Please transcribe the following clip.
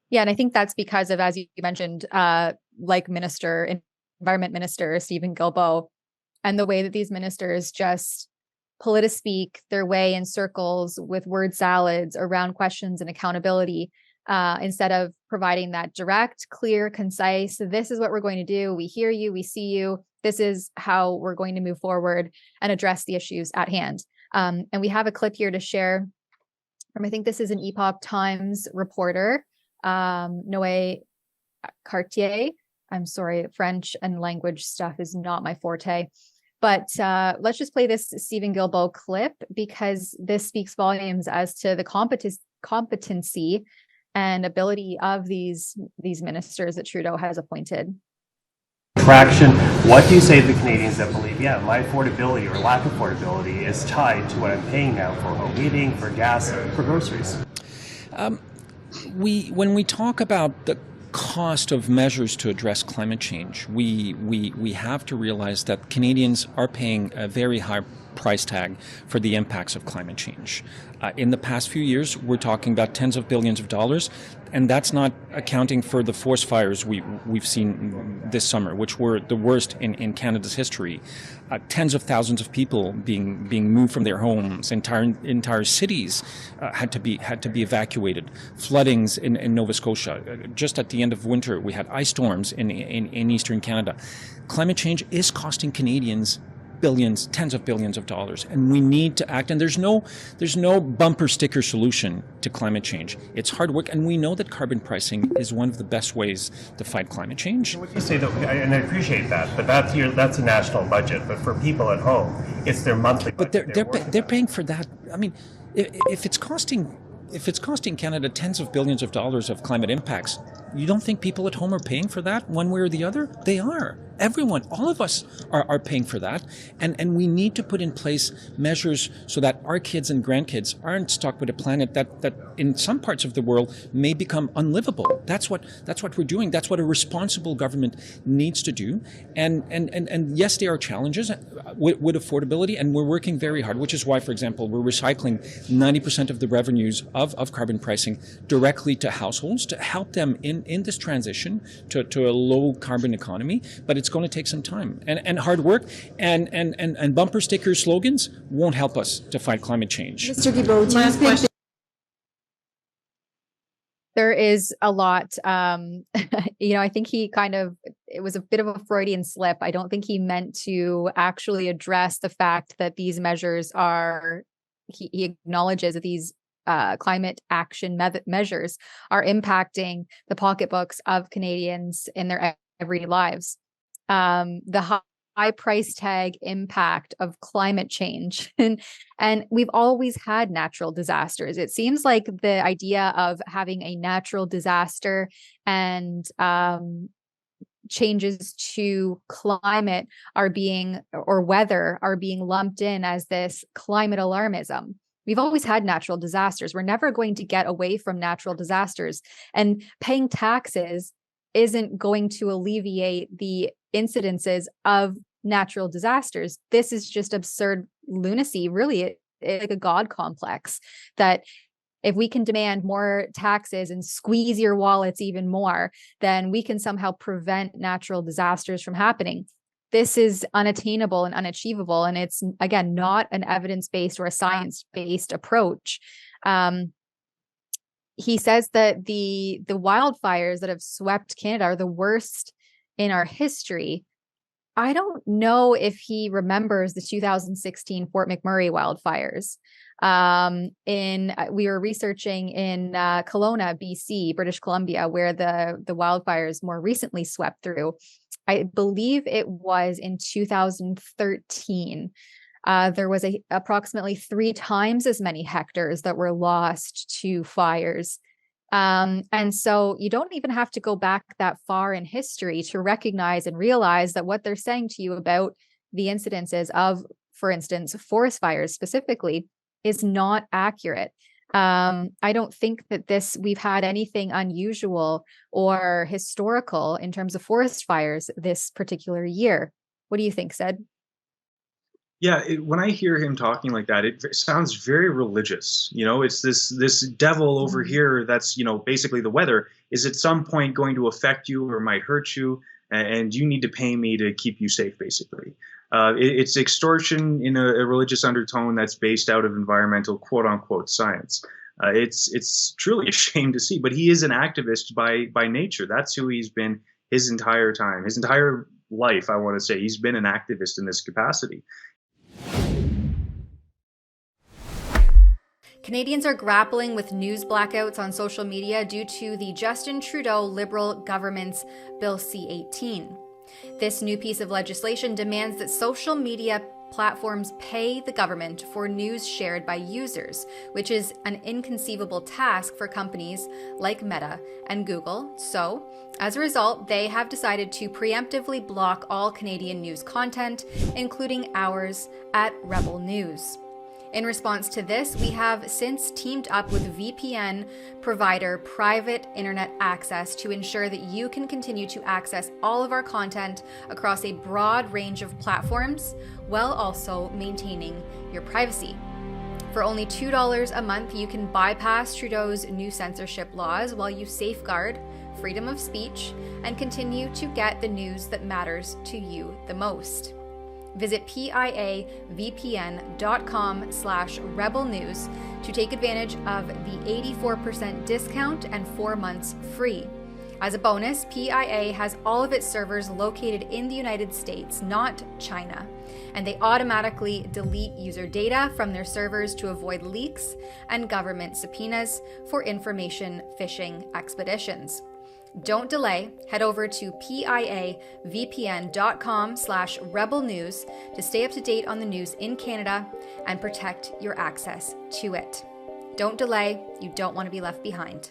Yeah, and I think that's because of, as you mentioned, Environment Minister Steven Guilbeault, and the way that these ministers just politispeak their way in circles with word salads around questions and accountability, instead of providing that direct, clear, concise, this is what we're going to do. We hear you, we see you. This is how we're going to move forward and address the issues at hand. And we have a clip here to share from, I think this is an Epoch Times reporter, Noé Cartier. I'm sorry, French and language stuff is not my forte. But let's just play this Steven Guilbeault clip, because this speaks volumes as to the competency and ability of these ministers that Trudeau has appointed. Fraction. What do you say to the Canadians that believe, yeah, my affordability or lack of affordability is tied to what I'm paying now for home heating, for gas, for groceries? When we talk about the cost of measures to address climate change, we have to realize that Canadians are paying a very high price tag for the impacts of climate change. In the past few years, we're talking about tens of billions of dollars, and that's not accounting for the forest fires we've seen this summer, which were the worst in Canada's history. Tens of thousands of people being moved from their homes. Entire cities had to be evacuated. Floodings in Nova Scotia. Just at the end of winter, we had ice storms in eastern Canada. Climate change is costing Canadians billions, tens of billions of dollars, and we need to act. And there's no bumper sticker solution to climate change. It's hard work, and we know that carbon pricing is one of the best ways to fight climate change. What you say, though, and I appreciate that, but that's a national budget. But for people at home, it's their monthly budget. But they're paying for that. I mean, if it's costing Canada tens of billions of dollars of climate impacts, you don't think people at home are paying for that one way or the other? They are. Everyone, all of us are paying for that. And we need to put in place measures so that our kids and grandkids aren't stuck with a planet that in some parts of the world may become unlivable. That's what we're doing. That's what a responsible government needs to do. And yes, there are challenges with affordability, and we're working very hard, which is why, for example, we're recycling 90% of the revenues of carbon pricing directly to households to help them in this transition to a low carbon economy. But it's going to take some time and hard work, and bumper sticker slogans won't help us to fight climate change. Mr. Guilbeault, do you think there is a lot, I think it was a bit of a Freudian slip. I don't think he meant to actually address the fact that these measures he acknowledges that these climate action measures are impacting the pocketbooks of Canadians in their everyday lives. The high price tag impact of climate change. And we've always had natural disasters. It seems like the idea of having a natural disaster and changes to climate weather are being lumped in as this climate alarmism. We've always had natural disasters. We're never going to get away from natural disasters. And paying taxes isn't going to alleviate the incidences of natural disasters. This is just absurd lunacy, really. It's like a God complex that if we can demand more taxes and squeeze your wallets even more, then we can somehow prevent natural disasters from happening. This is unattainable and unachievable. And it's, again, not an evidence-based or a science-based approach. He says that the wildfires that have swept Canada are the worst in our history. I don't know if he remembers the 2016 Fort McMurray wildfires. We were researching in Kelowna, BC, British Columbia, where the wildfires more recently swept through. I believe it was in 2013. There was approximately 3 times as many hectares that were lost to fires. And so you don't even have to go back that far in history to recognize and realize that what they're saying to you about the incidences of, for instance, forest fires specifically, is not accurate. I don't think that we've had anything unusual or historical in terms of forest fires this particular year. What do you think, Sid? Yeah, when I hear him talking like that, it sounds very religious. It's this devil over Mhm. here that's basically the weather is at some point going to affect you or might hurt you, and you need to pay me to keep you safe. Basically, it's extortion in a religious undertone that's based out of environmental quote unquote science. It's truly a shame to see, but he is an activist by nature. That's who he's been his entire time, his entire life. I want to say he's been an activist in this capacity. Canadians are grappling with news blackouts on social media due to the Justin Trudeau Liberal government's Bill C-18. This new piece of legislation demands that social media platforms pay the government for news shared by users, which is an inconceivable task for companies like Meta and Google. So, as a result, they have decided to preemptively block all Canadian news content, including ours at Rebel News. In response to this, we have since teamed up with VPN provider Private Internet Access to ensure that you can continue to access all of our content across a broad range of platforms while also maintaining your privacy. For only $2 a month, you can bypass Trudeau's new censorship laws while you safeguard freedom of speech and continue to get the news that matters to you the most. Visit piavpn.com/rebelnews to take advantage of the 84% discount and 4 months free. As a bonus, PIA has all of its servers located in the United States, not China, and they automatically delete user data from their servers to avoid leaks and government subpoenas for information phishing expeditions. Don't delay. Head over to piavpn.com/rebelnews to stay up to date on the news in Canada and protect your access to it. Don't delay. You don't want to be left behind.